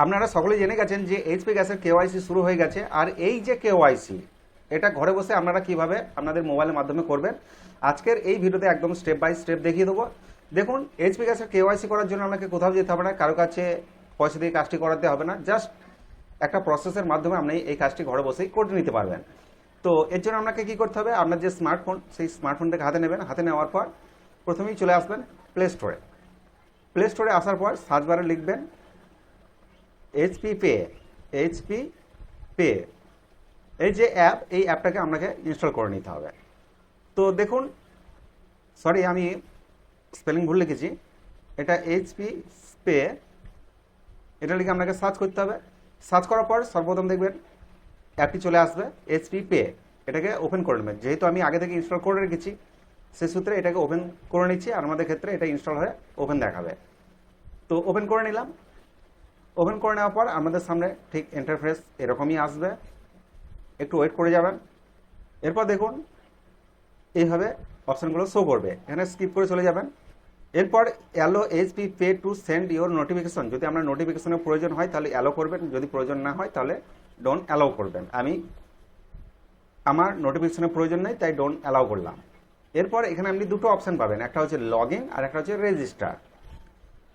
আপনারা সকলেই জেনে গেছেন যে এইচপি গ্যাসের কেওয়াইসি শুরু হয়ে গেছে। আর এই যে কেওয়াইসি, এটা ঘরে বসে আপনারা কিভাবে আপনাদের মোবাইলের মাধ্যমে করবেন আজকের এই ভিডিওতে একদম স্টেপ বাই স্টেপ দেখিয়ে দেবো। দেখুন, এইচপি গ্যাসের কেওয়াইসি করার জন্য আপনাকে কোথাও যেতে হবে না, কারো কাছে পয়সা দিয়ে কাজটি করাতে হবে না। জাস্ট একটা প্রসেসের মাধ্যমে আপনি এই কাজটি ঘরে বসেই করে নিতে পারবেন। তো এর জন্য আপনাকে কি করতে হবে, আপনার যে স্মার্টফোন, সেই স্মার্টফোনটাকে হাতে নেবেন। হাতে নেওয়ার পর প্রথমেই চলে আসবেন প্লে স্টোরে। প্লে স্টোরে আসার পর সার্চ বারে লিখবেন এইচপি পে। এইচপি পে এই যে অ্যাপ, এই অ্যাপটাকে আপনাকে ইনস্টল করে নিতে হবে। তো দেখুন, সরি আমি স্পেলিং ভুল লিখেছি, এটা এইচপি পে, এটা লিখে আপনাকে সার্চ করতে হবে। সার্চ করার পর সর্বপ্রথম দেখবেন অ্যাপটি চলে আসবে এইচপি পে। এটাকে ওপেন করে নেবেন। যেহেতু আমি আগে থেকে ইনস্টল করে রেখেছি, সেই সূত্রে এটাকে ওপেন করে নিচ্ছি। আর আমাদের ক্ষেত্রে এটা ইনস্টল হয়ে ওপেন দেখাবে। তো ওপেন করে নিলাম। ওপেন করে নেওয়ার পর আমাদের সামনে ঠিক ইন্টারফেস এরকমই আসবে। একটু ওয়েট করে যাবেন। এরপর দেখুন এইভাবে অপশানগুলো শো করবে, এখানে স্কিপ করে চলে যাবেন। এরপর allow HP pay to send your notification. যদি আপনার নোটিফিকেশনের প্রয়োজন হয় তাহলে অ্যালো করবেন, যদি প্রয়োজন না হয় তাহলে ডোন্ট অ্যালাউ করবেন। আমার নোটিফিকেশনের প্রয়োজন নেই, তাই ডোন্ট অ্যালাউ করলাম। এরপর এখানে আপনি দুটো অপশান পাবেন, একটা হচ্ছে লগ ইন আর একটা হচ্ছে রেজিস্টার।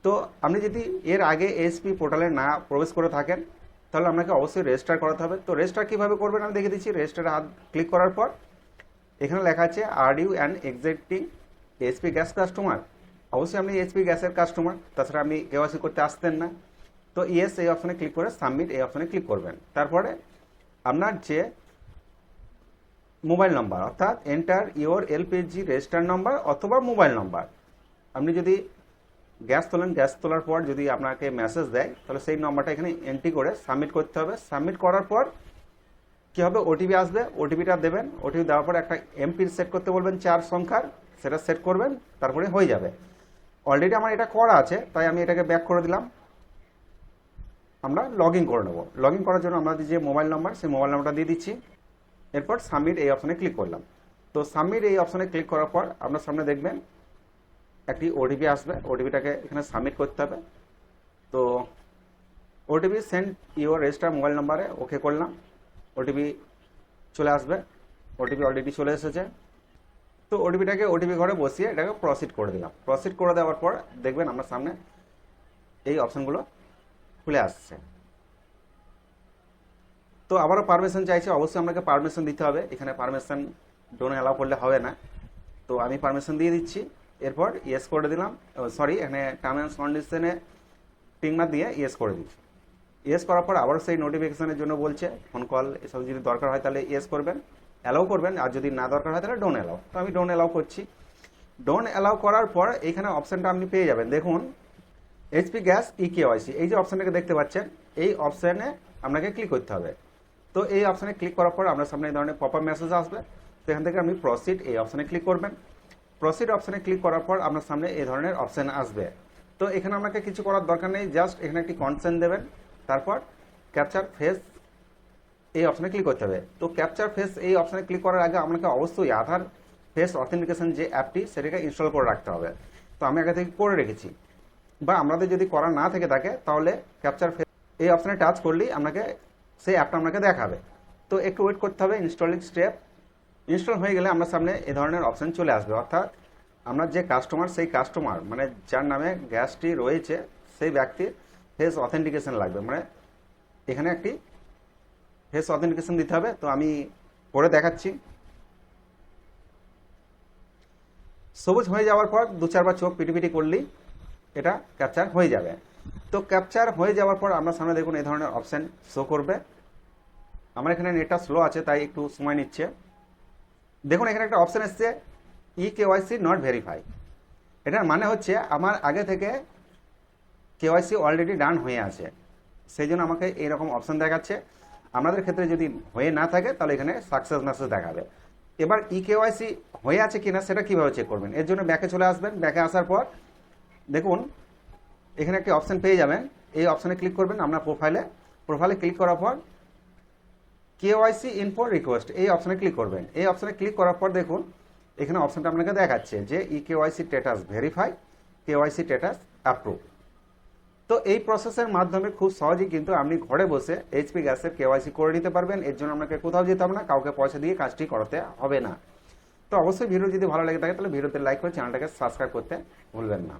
তো আপনি যদি এর আগে এসপি পোর্টালে না প্রবেশ করে থাকেন তাহলে আপনাকে অবশ্যই রেজিস্টার করাতে হবে। তো রেজিস্টার কীভাবে করবেন আমি দেখে দিচ্ছি। রেজিস্টারে হাত ক্লিক করার পর এখানে লেখা আছে are you an existing HP gas customer. অবশ্যই আপনি এইচপি গ্যাসের কাস্টমার, তাছাড়া আপনি কেওয়াইসি করতে আসতেন না। তো ইয়েস এই অপশানে ক্লিক করে সাবমিট এই অপশানে ক্লিক করবেন। তারপরে আপনার যে মোবাইল নাম্বার, অর্থাৎ enter your LPG register number অথবা মোবাইল নাম্বার। আপনি যদি গ্যাস তোলেন, গ্যাস তোলার পর যদি আপনাকে মেসেজ দেয় তাহলে সেই নাম্বারটা এখানে এন্ট্রি করে সাবমিট করতে হবে। সাবমিট করার পর কী হবে, ওটিপি আসবে, ওটিপিটা দেবেন। ওটিপি দেওয়ার পর একটা এমপিন সেট করতে বলবেন 4 সংখ্যার, সেটা সেট করবেন, তারপরে হয়ে যাবে। অলরেডি আমার এটা করা আছে, তাই আমি এটাকে ব্যাক করে দিলাম। আমরা লগ ইন করে নেব। লগ ইন করার জন্য আমাদের যে মোবাইল নাম্বার, সেই মোবাইল নাম্বারটা দিয়ে দিচ্ছি। এরপর সাবমিট এই অপশানে ক্লিক করলাম। তো সাবমিট এই অপশানে ক্লিক করার পর আপনার সামনে দেখবেন একটি ওটিপি আসবে। ওটিপিটাকে এখানে সাবমিট করতে হবে। তো OTP send your register mobile নাম্বারে ওকে করলাম। ওটিপি চলে আসবে। ওটিপি অলরেডি চলে এসেছে। তো ওটিপিটাকে ওটিপি ঘরে বসিয়ে এটাকে প্রসিড করে দিলাম। প্রসিড করে দেওয়ার পর দেখবেন আমার সামনে এই অপশানগুলো খুলে আসছে। তো আবারও পারমিশন চাইছে, অবশ্যই আপনাকে পারমিশন দিতে হবে। এখানে পারমিশন ডোন্ট অ্যালাউ করলে হবে না, তো আমি পারমিশন দিয়ে দিচ্ছি। এরপর ইয়েস করে দিলাম। সরি, এখানে টার্ম অ্যান্ড কন্ডিশনে টিক মার্ক দিয়ে ইয়েস করে দিচ্ছি। ইয়েস করার পর আবার সেই নোটিফিকেশনের জন্য বলছে, ফোন কল এসব যদি দরকার হয় তাহলে ইয়েস করবেন, অ্যালাউ করবেন। আর যদি না দরকার হয় তাহলে ডোন্ট অ্যালাউ। তো আমি ডোন্ট অ্যালাউ করছি। ডোন্ট অ্যালাউ করার পর এখানে অপশানটা আপনি পেয়ে যাবেন। দেখুন এইচপি গ্যাস ই কেওয়াইসি, এই যে অপশানটাকে দেখতে পাচ্ছেন, এই অপশানে আপনাকে ক্লিক করতে হবে। তো এই অপশানে ক্লিক করার পর আপনার সামনে এই ধরনের পপ আপ মেসেজ আসবে। সেখান থেকে আপনি প্রসিড এই অপশানে ক্লিক করবেন। প্রসিড অপশানে ক্লিক করার পর আপনার সামনে এই ধরনের অপশান আসবে। তো এখানে আপনাকে কিছু করার দরকার নেই, জাস্ট এখানে একটি কনসেন্ট দেবেন। তারপর ক্যাপচার ফেস এই অপশানে ক্লিক করতে হবে। তো ক্যাপচার ফেস এই অপশানে ক্লিক করার আগে আপনাকে অবশ্যই আধার ফেস অথেন্টিকেশন যে অ্যাপটি, সেটাকে ইনস্টল করে রাখতে হবে। তো আমি আগে থেকে করে রেখেছি, বা আমাদের যদি করা না থেকে থাকে তাহলে ক্যাপচার ফেস এই অপশানে টাচ করলেই আপনাকে সেই অ্যাপটা আপনাকে দেখাবে। তো একটু ওয়েট করতে হবে। ইনস্টলিং স্টেপ ইনস্টল হয়ে গেলে আপনার সামনে এই ধরনের অপশান চলে আসবে। অর্থাৎ আপনার যে কাস্টমার, সেই কাস্টমার মানে যার নামে গ্যাসটি রয়েছে, সেই ব্যক্তির ফেস অথেন্টিকেশন লাগবে। মানে এখানে একটি ফেস অথেন্টিকেশন দিতে হবে। তো আমি করে দেখাচ্ছি। সবুজ হয়ে যাওয়ার পর 2-4 বার চোখ পিটিপিটি করলেই এটা ক্যাপচার হয়ে যাবে। তো ক্যাপচার হয়ে যাওয়ার পর আপনার সামনে দেখুন এই ধরনের অপশান শো করবে। আমার এখানে নেটটা স্লো আছে তাই একটু সময় নিচ্ছে। দেখুন এখানে একটা অপশান এসছে ই কেওয়াইসি নট ভেরিফাই। এটার মানে হচ্ছে আমার আগে থেকে কেওয়াইসি অলরেডি ডান হয়ে আছে, সেই জন্য আমাকে এইরকম অপশান দেখাচ্ছে। আপনাদের ক্ষেত্রে যদি হয়ে না থাকে তাহলে এখানে সাকসেস মেসেজ দেখাবে। এবার ই কেওয়াইসি হয়ে আছে কিনা সেটা কীভাবে চেক করবেন, এর জন্য ব্যাকে চলে আসবেন। ব্যাকে আসার পর দেখুন এখানে একটি অপশান পেয়ে যাবেন। এই অপশানে ক্লিক করবেন আপনার প্রোফাইলে ক্লিক করার পর কেওয়াইসি ইনফো রিকোয়েস্ট এই অপশানে ক্লিক করবেন। এই অপশানে ক্লিক করার পর দেখুন এখানে অপশানটা আপনাকে দেখাচ্ছে যে e KYC status verify, KYC status approve. তো তো এই প্রসেসের মাধ্যমে খুব সহজেই কিন্তু আপনি ঘরে বসে এইচপি গ্যাসের কেওয়াইসি করে নিতে পারবেন। এর জন্য আপনাকে কোথাও যেতে হবে না, কাউকে পয়সা দিয়ে কাজটি করাতে হবে না। তো অবশ্যই ভিডিও যদি ভালো লেগে থাকে তাহলে ভিডিওতে লাইক করে চ্যানেলটাকে সাবস্ক্রাইব করতে ভুলবেন না।